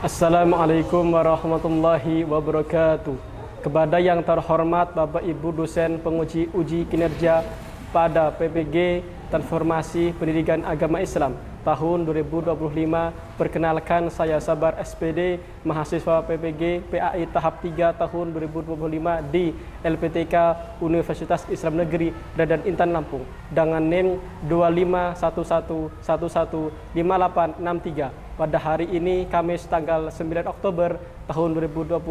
Assalamualaikum warahmatullahi wabarakatuh. Kepada yang terhormat Bapak Ibu dosen penguji uji kinerja pada PPG Transformasi Pendidikan Agama Islam tahun 2025, perkenalkan saya Sabar SPD, mahasiswa PPG PAI tahap 3 tahun 2025 di LPTK Universitas Islam Negeri Raden Intan Lampung dengan NIM 2511115863. Pada hari ini Kamis tanggal 9 Oktober tahun 2025.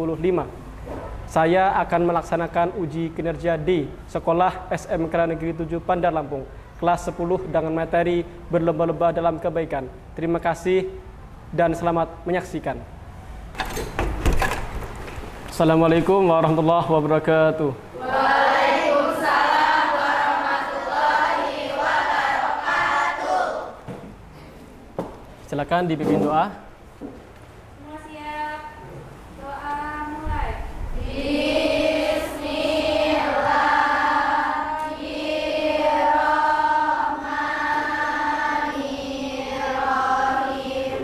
Saya akan melaksanakan uji kinerja di Sekolah SMK Negeri 7 Bandar Lampung kelas 10 dengan materi berlomba-lomba dalam kebaikan. Terima kasih dan selamat menyaksikan. Assalamualaikum warahmatullahi wabarakatuh. Waalaikumsalam warahmatullahi wabarakatuh. Silakan dipimpin doa. Semua siap. Doa mulai. Bismillahirrahmanirrahim.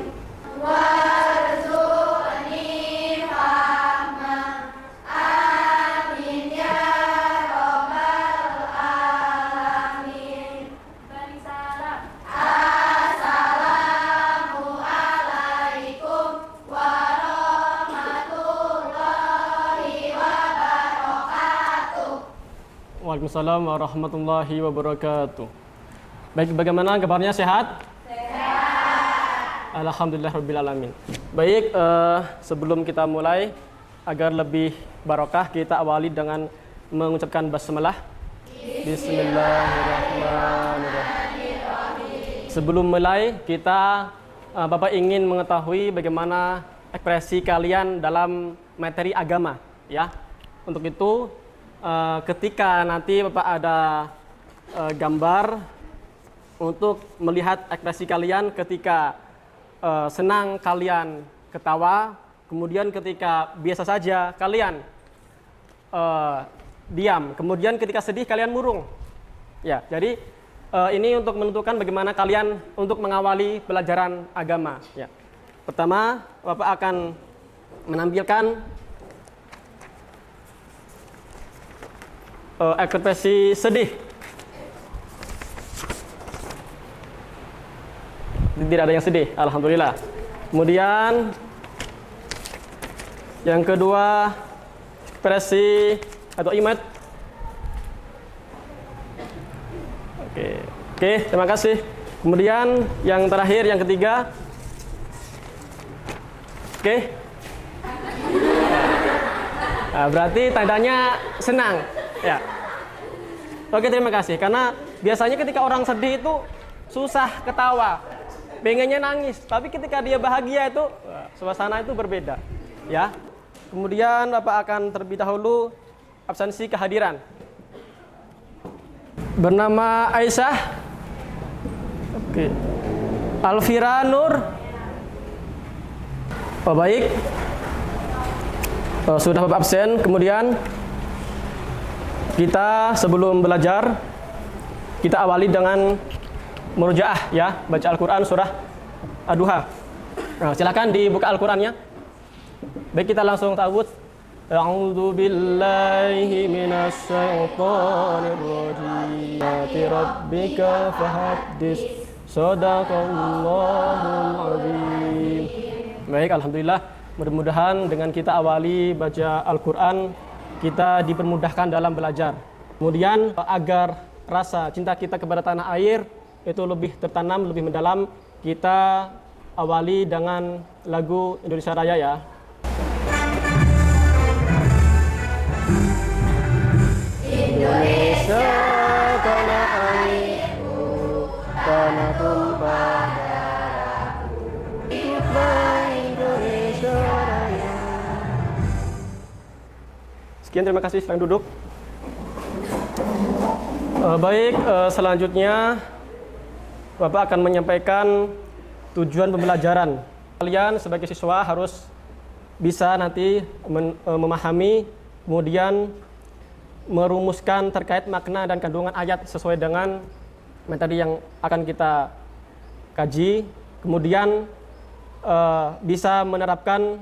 Warzuqni fahma. Amin ya rabbal alamin. Bagi salam. Assalamualaikum warahmatullahi wabarakatuh. Waalaikumsalam warahmatullahi wabarakatuh. Baik, bagaimana kabarnya, sehat? Sehat. Alhamdulillahirabbil alamin. Baik, sebelum kita mulai, agar lebih barokah, kita awali dengan mengucapkan basmalah. Bismillahirrahmanirrahim. Sebelum mulai, kita Bapak ingin mengetahui bagaimana ekspresi kalian dalam materi agama, ya. Untuk itu, ketika nanti Bapak ada gambar untuk melihat ekspresi kalian ketika senang kalian ketawa, kemudian ketika biasa saja kalian diam, kemudian ketika sedih kalian murung. Ya, jadi ini untuk menentukan bagaimana kalian untuk mengawali pelajaran agama. Ya. Pertama, Bapak akan menampilkan ekspresi sedih. Tidak ada yang sedih, alhamdulillah. Kemudian yang kedua, ekspresi atau image. Oke, terima kasih. Kemudian yang terakhir, yang ketiga. Oke. Nah, berarti tandanya senang, ya. Oke, terima kasih. Karena biasanya ketika orang sedih itu susah ketawa, pengennya nangis. Tapi ketika dia bahagia itu suasana itu berbeda, ya. Kemudian Bapak akan terlebih dahulu absensi kehadiran. Bernama Aisyah. Oke. Alfira Nur. Oh, baik. Sudah Bapak absen. Kemudian kita sebelum belajar, kita awali dengan murojaah, ya, baca Al-Quran surah Ad-Duha. Nah, silakan dibuka Al-Qurannya. Baik, kita langsung ta'awudz. A'udzu billahi minasy syaithanir rajim. Rabbika fahaddits. Shadaqallahul azim. Baik, alhamdulillah. Mudah-mudahan dengan kita awali baca Al-Quran, kita dipermudahkan dalam belajar. Kemudian agar rasa cinta kita kepada tanah air itu lebih tertanam, lebih mendalam, kita awali dengan lagu Indonesia Raya, ya. Indonesia tanah airku, tanah tumpah darahku, ikutlah Indonesia Raya. Sekian, terima kasih. Silakan duduk. Baik, selanjutnya Bapak akan menyampaikan tujuan pembelajaran. Kalian sebagai siswa harus bisa nanti memahami, kemudian merumuskan terkait makna dan kandungan ayat sesuai dengan materi yang akan kita kaji. Kemudian bisa menerapkan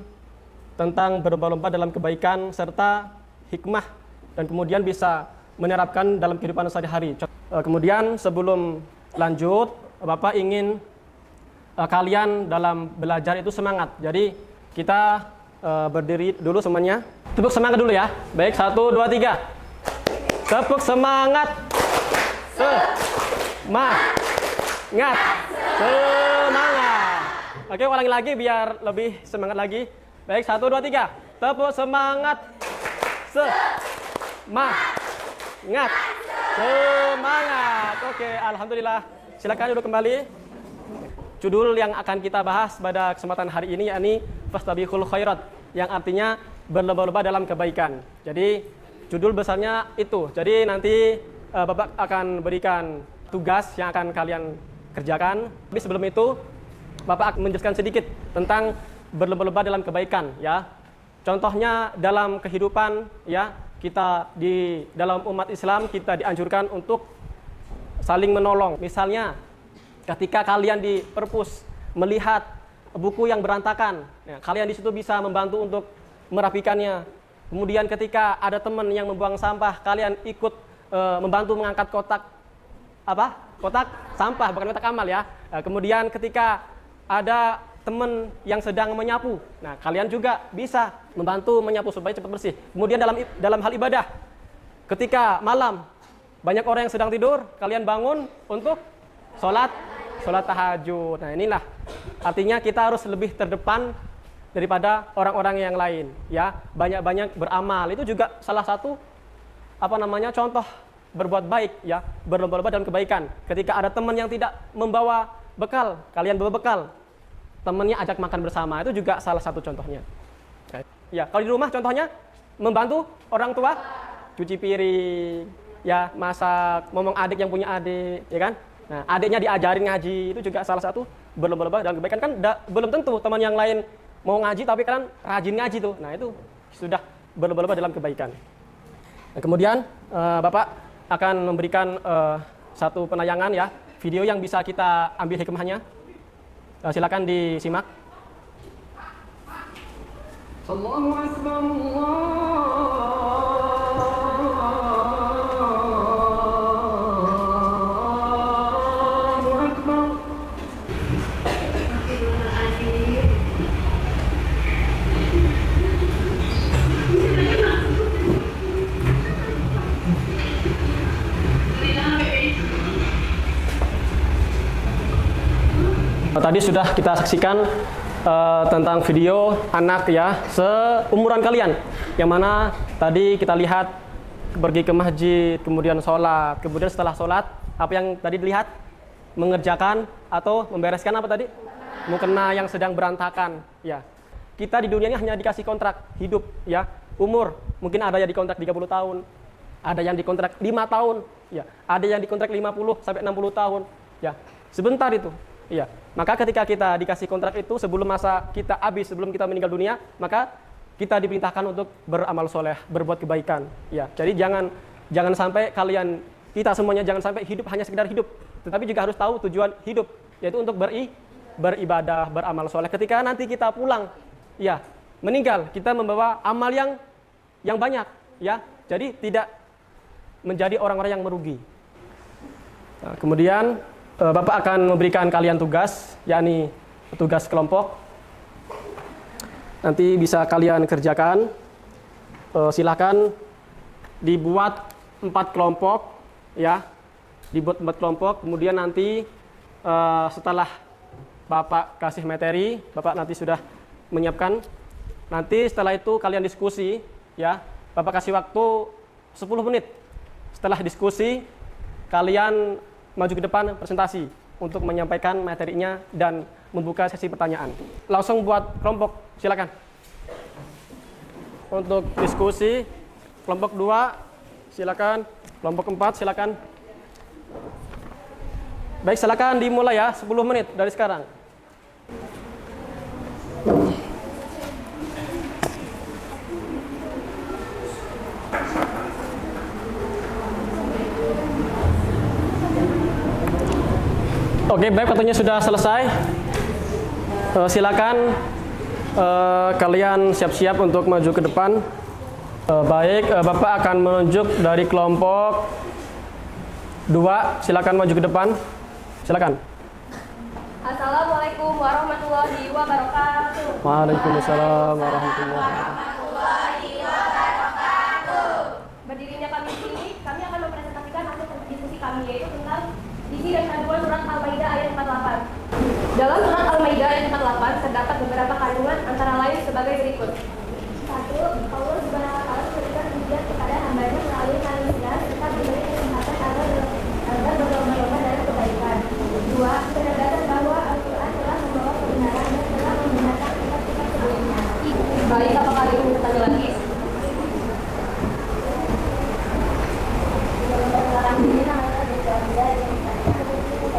tentang berlomba-lomba dalam kebaikan serta hikmah, dan kemudian bisa menerapkan dalam kehidupan sehari-hari. Kemudian sebelum lanjut, Bapak ingin kalian dalam belajar itu semangat. Jadi kita berdiri dulu semuanya. Tepuk semangat dulu ya. Baik, 1, 2, 3. Tepuk semangat. Semangat. Semangat. Oke, ulangi lagi biar lebih semangat lagi. Baik, 1, 2, 3. Tepuk semangat. Semangat. Semangat. Oke, alhamdulillah. Silakan duduk kembali. Judul yang akan kita bahas pada kesempatan hari ini yakni Fastabiqul Khairat, yang artinya berlomba-lomba dalam kebaikan. Jadi judul besarnya itu. Jadi nanti Bapak akan berikan tugas yang akan kalian kerjakan. Tapi sebelum itu Bapak akan menjelaskan sedikit tentang berlomba-lomba dalam kebaikan ya. Contohnya dalam kehidupan ya, kita di dalam umat Islam kita dianjurkan untuk saling menolong. Misalnya ketika kalian di perpus melihat buku yang berantakan, ya, kalian di situ bisa membantu untuk merapikannya. Kemudian ketika ada teman yang membuang sampah, kalian ikut membantu mengangkat kotak sampah, bukan kotak amal ya. Kemudian ketika ada teman yang sedang menyapu, nah kalian juga bisa membantu menyapu supaya cepat bersih. Kemudian dalam hal ibadah, ketika malam banyak orang yang sedang tidur, kalian bangun untuk sholat tahajud. Nah inilah artinya kita harus lebih terdepan daripada orang-orang yang lain ya. Banyak-banyak beramal itu juga salah satu contoh berbuat baik ya, berlomba-lomba dalam kebaikan. Ketika ada teman yang tidak membawa bekal, kalian bawa bekal, temannya ajak makan bersama, itu juga salah satu contohnya. Ya, kalau di rumah contohnya membantu orang tua cuci piring ya, masak, ngomong adik yang punya adik ya kan. Nah, adiknya diajarin ngaji, itu juga salah satu berlomba-lomba dalam kebaikan. Kan belum tentu teman yang lain mau ngaji tapi kan rajin ngaji tuh. Nah, itu sudah berlomba-lomba dalam kebaikan. Nah, kemudian Bapak akan memberikan satu penayangan ya, video yang bisa kita ambil hikmahnya. Silakan disimak. Allahu Akbar, Allahu Akbar. Tadi sudah kita saksikan tentang video anak ya seumuran kalian, yang mana tadi kita lihat pergi ke masjid, kemudian sholat, kemudian setelah sholat apa yang tadi dilihat, mengerjakan atau membereskan apa tadi, mukena yang sedang berantakan ya. Kita di dunia ini hanya dikasih kontrak hidup ya, umur mungkin ada yang dikontrak 30 tahun, ada yang dikontrak 5 tahun ya, ada yang dikontrak 50 sampai 60 tahun ya, sebentar itu ya. Maka ketika kita dikasih kontrak itu sebelum masa kita habis, sebelum kita meninggal dunia, maka kita diperintahkan untuk beramal soleh, berbuat kebaikan. Ya, jadi jangan sampai kita semuanya jangan sampai hidup hanya sekedar hidup, tetapi juga harus tahu tujuan hidup, yaitu untuk beribadah, beramal soleh. Ketika nanti kita pulang, ya meninggal, kita membawa amal yang banyak, ya. Jadi tidak menjadi orang-orang yang merugi. Nah, kemudian Bapak akan memberikan kalian tugas, yakni tugas kelompok. Nanti bisa kalian kerjakan. Silakan dibuat 4 kelompok, ya. Dibuat 4 kelompok. Kemudian nanti setelah Bapak kasih materi, Bapak nanti sudah menyiapkan. Nanti setelah itu kalian diskusi, ya. Bapak kasih waktu 10 menit. Setelah diskusi, kalian maju ke depan presentasi untuk menyampaikan materinya dan membuka sesi pertanyaan. Langsung buat kelompok, silakan. Untuk diskusi, kelompok 2, silakan. Kelompok 4, silakan. Baik, silakan dimulai ya, 10 menit dari sekarang. Oke, baik, waktunya sudah selesai. Silakan kalian siap-siap untuk maju ke depan. Baik, Bapak akan menunjuk dari kelompok 2. Silakan maju ke depan. Silakan. Assalamualaikum warahmatullahi wabarakatuh. Waalaikumsalam warahmatullahi wabarakatuh. Berdirinya kami di sini, kami akan mempresentasikan hasil diskusi kami, yaitu tentang isi dan kandungan surat Al-Maidah ayat 48. Dalam surat Al-Maidah ayat 48 terdapat beberapa kandungan antara lain sebagai berikut. 1. Allah Subhanahu wa taala memberikan ujian kepada hambanya melalui manusia serta memberi kesempatan agar berlomba-lomba dalam kebaikan. 2. Penegasan bahwa Al-Quran telah membawa kebenaran dan telah membenarkan kitab-kitab sebelumnya. Baik, apakah ada yang bertanya lagi?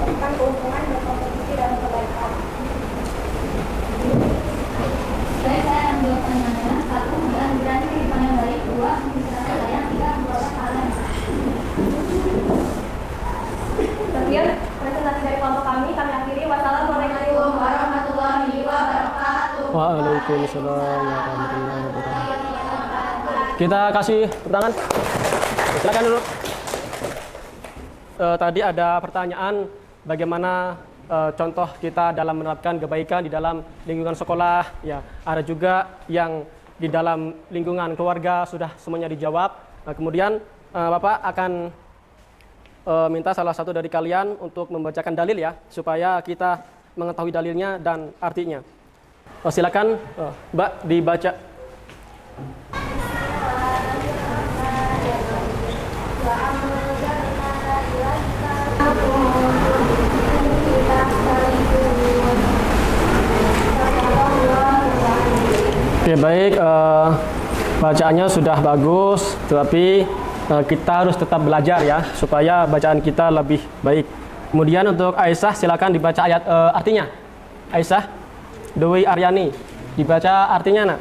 Tentang keuntungan dan kompetisi dalam kebaikan. Baik, saya ambil pertanyaannya. 1. Berani dipandang baik. 2. Misalnya sayang. 3. Membawa kalian. Sekian presentasi dari kelompok kami. Kami akhiri. Wassalamualaikum warahmatullahi wabarakatuh. Waalaikumsalam warahmatullahi wabarakatuh. Kita kasih tepuk tangan. Silakan dulu. Tadi ada pertanyaan bagaimana contoh kita dalam menerapkan kebaikan di dalam lingkungan sekolah. Ya, ada juga yang di dalam lingkungan keluarga, sudah semuanya dijawab. Kemudian Bapak akan minta salah satu dari kalian untuk membacakan dalil ya, supaya kita mengetahui dalilnya dan artinya. Silakan Mbak dibaca. Oke, baik, bacaannya sudah bagus, tetapi kita harus tetap belajar ya, supaya bacaan kita lebih baik. Kemudian untuk Aisyah, silakan dibaca ayat artinya. Aisyah Dewi Aryani, dibaca artinya, nak.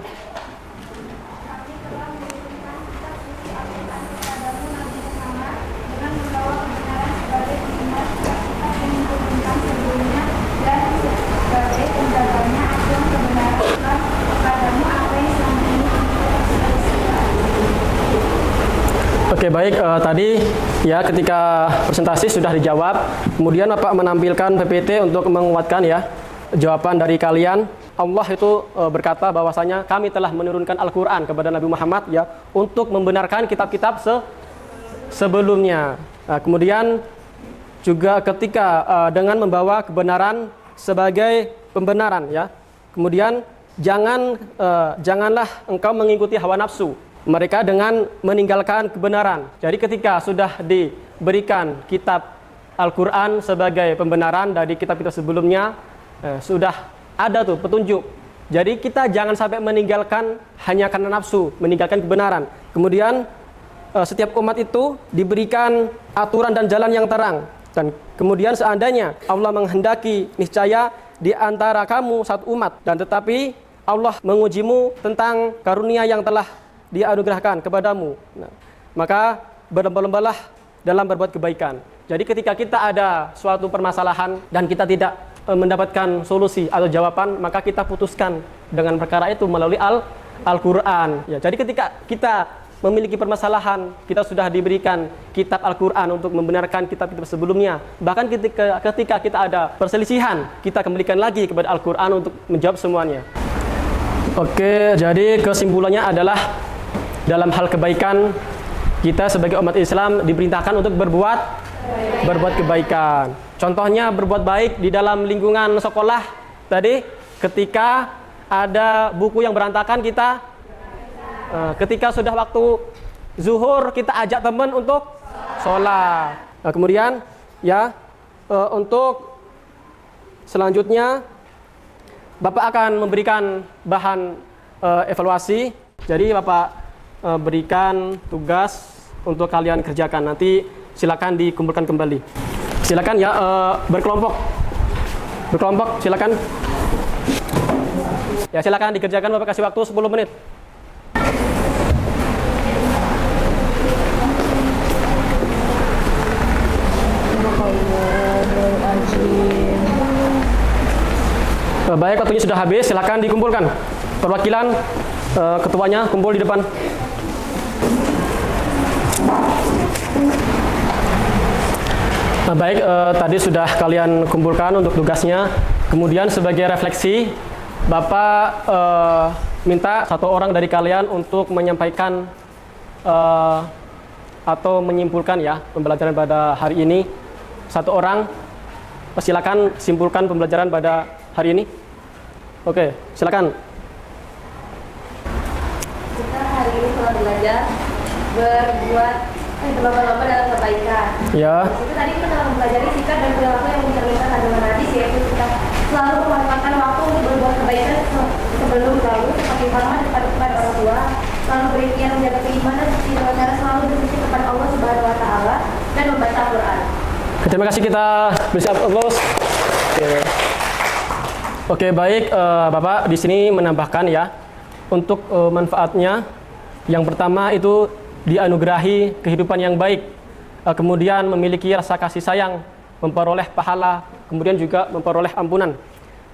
Oke, baik, tadi ya ketika presentasi sudah dijawab, kemudian Bapak menampilkan PPT untuk menguatkan ya jawaban dari kalian. Allah itu berkata bahwasanya kami telah menurunkan Al-Quran kepada Nabi Muhammad ya untuk membenarkan kitab-kitab sebelumnya. Nah, kemudian juga ketika dengan membawa kebenaran sebagai pembenaran ya. Kemudian janganlah engkau mengikuti hawa nafsu mereka dengan meninggalkan kebenaran. Jadi ketika sudah diberikan kitab Al-Quran sebagai pembenaran dari kitab-kitab sebelumnya, sudah ada tuh petunjuk. Jadi kita jangan sampai meninggalkan hanya karena nafsu, meninggalkan kebenaran. Kemudian setiap umat itu diberikan aturan dan jalan yang terang. Dan kemudian seandainya Allah menghendaki, niscaya di antara kamu satu umat, dan tetapi Allah mengujimu tentang karunia yang telah Dia anugerahkan kepadamu. Nah, maka berlomba-lombalah dalam berbuat kebaikan. Jadi ketika kita ada suatu permasalahan dan kita tidak mendapatkan solusi atau jawaban, maka kita putuskan dengan perkara itu melalui Al-Quran. Ya, jadi ketika kita memiliki permasalahan, kita sudah diberikan kitab Al-Quran untuk membenarkan kitab-kitab sebelumnya. Bahkan ketika kita ada perselisihan, kita kembalikan lagi kepada Al-Quran untuk menjawab semuanya. Oke, jadi kesimpulannya adalah dalam hal kebaikan, kita sebagai umat Islam diperintahkan untuk berbuat kebaikan. Contohnya berbuat baik di dalam lingkungan sekolah. Tadi ketika ada buku yang berantakan, kita ketika sudah waktu zuhur, kita ajak teman untuk sholat. Nah, kemudian ya untuk selanjutnya Bapak akan memberikan bahan evaluasi. Jadi Bapak berikan tugas untuk kalian kerjakan. Nanti silakan dikumpulkan kembali. Silakan ya, berkelompok, silakan. Ya, silakan dikerjakan. Bapak kasih waktu 10 menit. Baik, waktunya sudah habis. Silakan dikumpulkan. Perwakilan ketuanya kumpul di depan. Baik, tadi sudah kalian kumpulkan untuk tugasnya. Kemudian sebagai refleksi, Bapak minta satu orang dari kalian untuk menyampaikan atau menyimpulkan ya pembelajaran pada hari ini. Satu orang, silakan simpulkan pembelajaran pada hari ini. Oke, silakan. Kita hari ini telah belajar berlomba-lomba dalam kebaikan. Ya. Itu tadi kita telah mempelajari sikap dan perilaku yang mencerminkan agama hadis, yaitu kita selalu memanfaatkan waktu untuk berbuat kebaikan sebelum lalu, seperti hormat kepada orang tua, selalu berikhtiar menjaga keimanan dengan cara selalu berzikir kepada Allah Subhanahu Wa Taala dan membaca Al-Quran. Terima kasih, kita beri applause. Oke, baik, Bapak di sini menambahkan ya untuk manfaatnya. Yang pertama itu dianugerahi kehidupan yang baik, kemudian memiliki rasa kasih sayang, memperoleh pahala, kemudian juga memperoleh ampunan,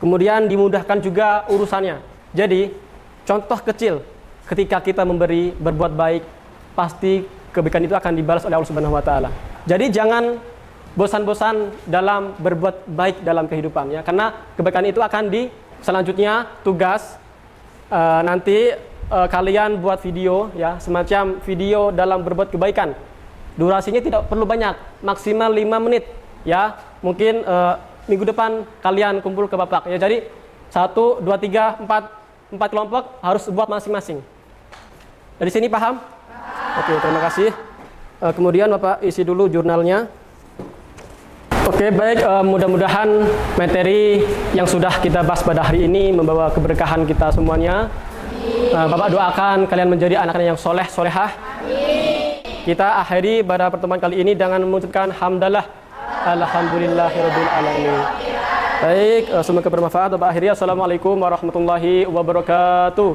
kemudian dimudahkan juga urusannya. Jadi contoh kecil ketika kita berbuat baik, pasti kebaikan itu akan dibalas oleh Allah Subhanahu Wa Taala. Jadi jangan bosan-bosan dalam berbuat baik dalam kehidupan ya, karena kebaikan itu akan selanjutnya tugas nanti kalian buat video ya, semacam video dalam berbuat kebaikan. Durasinya tidak perlu banyak, maksimal 5 menit ya. Mungkin minggu depan kalian kumpul ke Bapak ya. Jadi 1, 2, 3, 4 kelompok harus buat masing-masing. Dari sini paham? Oke, terima kasih. Kemudian Bapak isi dulu jurnalnya. Oke, baik, mudah-mudahan materi yang sudah kita bahas pada hari ini membawa keberkahan kita semuanya. Bapak doakan kalian menjadi anak-anak yang soleh, solehah. Kita akhiri pada pertemuan kali ini dengan mengucapkan hamdalah, alhamdulillahirabbil alamin. Baik, semoga bermanfaat. Bapak akhiri, assalamualaikum warahmatullahi wabarakatuh.